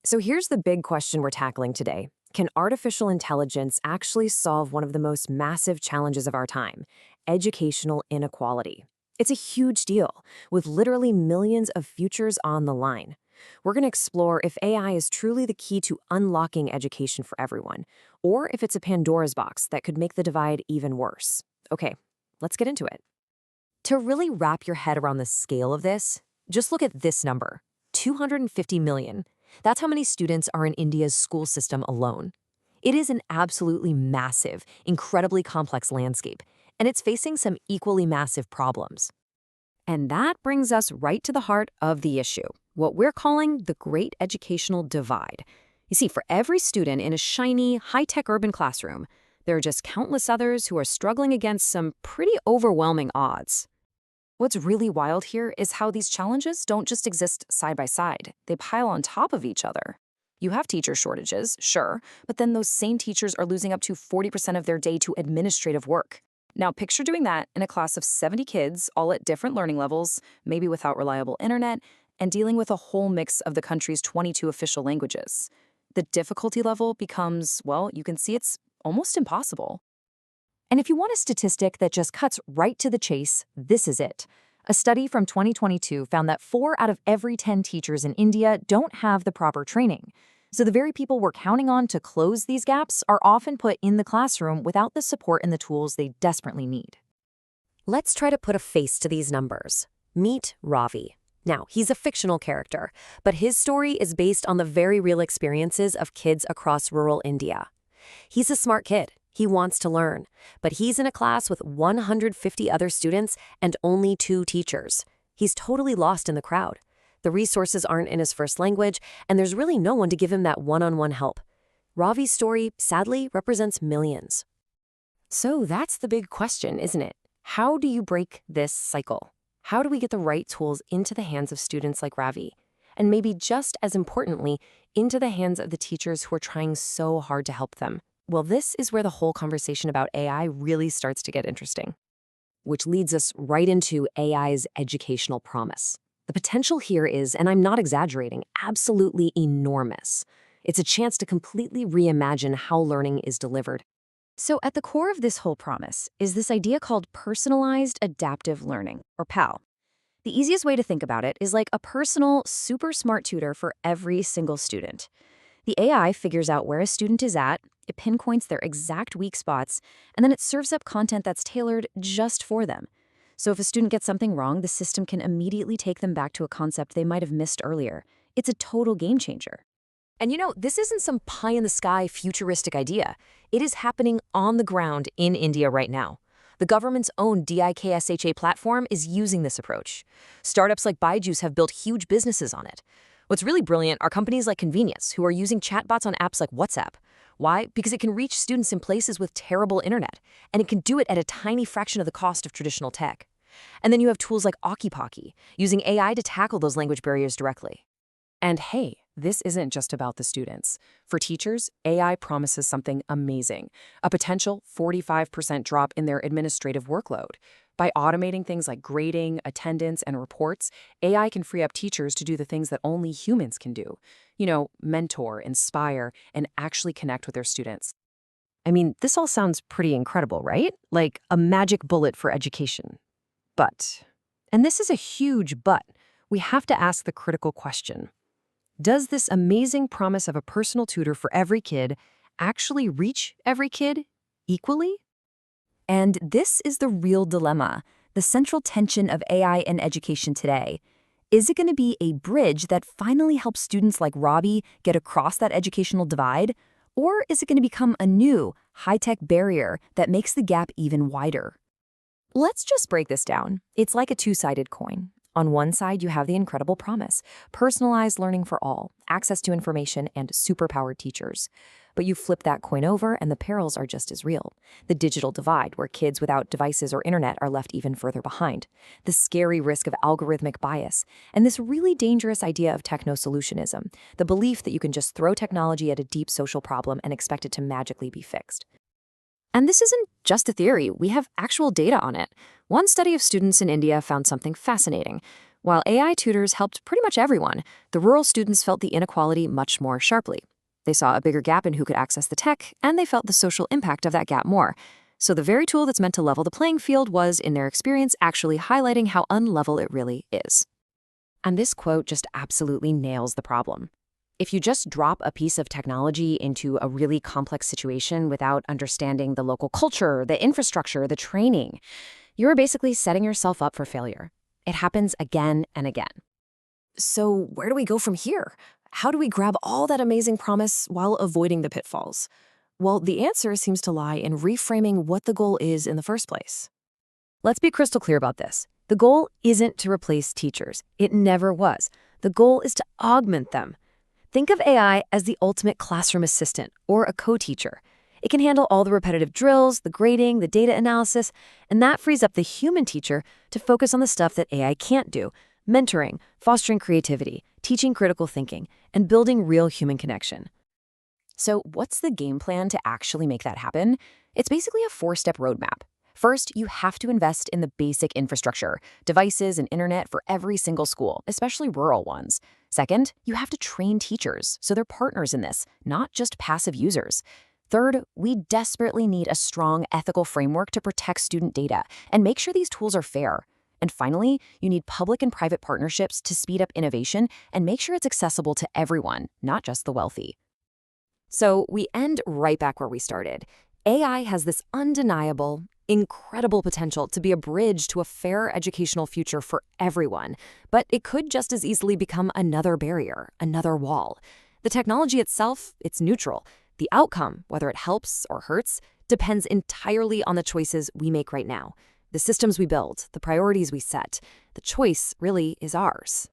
So here's the big question we're tackling today. Can artificial intelligence actually solve one of the most massive challenges of our time, educational inequality? It's a huge deal, with literally millions of futures on the line. We're going to explore if AI is truly the key to unlocking education for everyone, or if it's a Pandora's box that could make the divide even worse. Okay, let's get into it. To really wrap your head around the scale of this, just look at this number, 250 million. That's how many students are in India's school system alone. It is an absolutely massive, incredibly complex landscape, and it's facing some equally massive problems. And that brings us right to the heart of the issue, what we're calling the Great Educational Divide. You see, for every student in a shiny, high-tech urban classroom, there are just countless others who are struggling against some pretty overwhelming odds. What's really wild here is how these challenges don't just exist side by side, they pile on top of each other. You have teacher shortages, sure, but then those same teachers are losing up to 40% of their day to administrative work. Now, picture doing that in a class of 70 kids, all at different learning levels, maybe without reliable internet, and dealing with a whole mix of the country's 22 official languages. The difficulty level becomes, well, you can see it's almost impossible. And if you want a statistic that just cuts right to the chase, this is it. A study from 2022 found that 4 out of every 10 teachers in India don't have the proper training. So the very people we're counting on to close these gaps are often put in the classroom without the support and the tools they desperately need. Let's try to put a face to these numbers. Meet Ravi. Now, he's a fictional character, but his story is based on the very real experiences of kids across rural India. He's a smart kid. He wants to learn, but he's in a class with 150 other students and only 2 teachers. He's totally lost in the crowd. The resources aren't in his first language, and there's really no one to give him that one-on-one help. Ravi's story, sadly, represents millions. So that's the big question, isn't it? How do you break this cycle? How do we get the right tools into the hands of students like Ravi? And maybe just as importantly, into the hands of the teachers who are trying so hard to help them? Well, this is where the whole conversation about AI really starts to get interesting, which leads us right into AI's educational promise. The potential here is, and I'm not exaggerating, absolutely enormous. It's a chance to completely reimagine how learning is delivered. So at the core of this whole promise is this idea called Personalized Adaptive Learning, or PAL. The easiest way to think about it is like a personal, super smart tutor for every single student. The AI figures out where a student is at, it pinpoints their exact weak spots, and then it serves up content that's tailored just for them. So if a student gets something wrong, the system can immediately take them back to a concept they might have missed earlier. It's a total game changer. And this isn't some pie-in-the-sky futuristic idea. It is happening on the ground in India right now. The government's own DIKSHA platform is using this approach. Startups like Byju's have built huge businesses on it. What's really brilliant are companies like Convenience, who are using chatbots on apps like WhatsApp. Why? Because it can reach students in places with terrible internet, and it can do it at a tiny fraction of the cost of traditional tech. And then you have tools like Okipaki, using AI to tackle those language barriers directly. And hey, this isn't just about the students. For teachers, AI promises something amazing, a potential 45% drop in their administrative workload. By automating things like grading, attendance, and reports, AI can free up teachers to do the things that only humans can do. Mentor, inspire, and actually connect with their students. I mean, this all sounds pretty incredible, right? Like a magic bullet for education. But, and this is a huge but, we have to ask the critical question. Does this amazing promise of a personal tutor for every kid actually reach every kid equally? And this is the real dilemma, the central tension of AI in education today. Is it going to be a bridge that finally helps students like Ravi get across that educational divide? Or is it going to become a new, high-tech barrier that makes the gap even wider? Let's just break this down. It's like a two-sided coin. On one side, you have the incredible promise, personalized learning for all, access to information, and superpowered teachers. But you flip that coin over, and the perils are just as real. The digital divide, where kids without devices or internet are left even further behind. The scary risk of algorithmic bias. And this really dangerous idea of techno-solutionism, the belief that you can just throw technology at a deep social problem and expect it to magically be fixed. And this isn't just a theory, we have actual data on it. One study of students in India found something fascinating. While AI tutors helped pretty much everyone, the rural students felt the inequality much more sharply. They saw a bigger gap in who could access the tech, and they felt the social impact of that gap more. So the very tool that's meant to level the playing field was, in their experience, actually highlighting how unlevel it really is. And this quote just absolutely nails the problem. If you just drop a piece of technology into a really complex situation without understanding the local culture, the infrastructure, the training, you're basically setting yourself up for failure. It happens again and again. So where do we go from here? How do we grab all that amazing promise while avoiding the pitfalls? Well, the answer seems to lie in reframing what the goal is in the first place. Let's be crystal clear about this. The goal isn't to replace teachers. It never was. The goal is to augment them. Think of AI as the ultimate classroom assistant or a co-teacher. It can handle all the repetitive drills, the grading, the data analysis, and that frees up the human teacher to focus on the stuff that AI can't do: mentoring, fostering creativity, teaching critical thinking, and building real human connection. So what's the game plan to actually make that happen? It's basically a 4-step roadmap. First, you have to invest in the basic infrastructure, devices and internet for every single school, especially rural ones. Second, you have to train teachers so they're partners in this, not just passive users. Third, we desperately need a strong ethical framework to protect student data and make sure these tools are fair. And finally, you need public and private partnerships to speed up innovation and make sure it's accessible to everyone, not just the wealthy. So we end right back where we started. AI has this undeniable, incredible potential to be a bridge to a fair educational future for everyone, but it could just as easily become another barrier, another wall. The technology itself, it's neutral. The outcome, whether it helps or hurts, depends entirely on the choices we make right now. The systems we build, the priorities we set. The choice really is ours.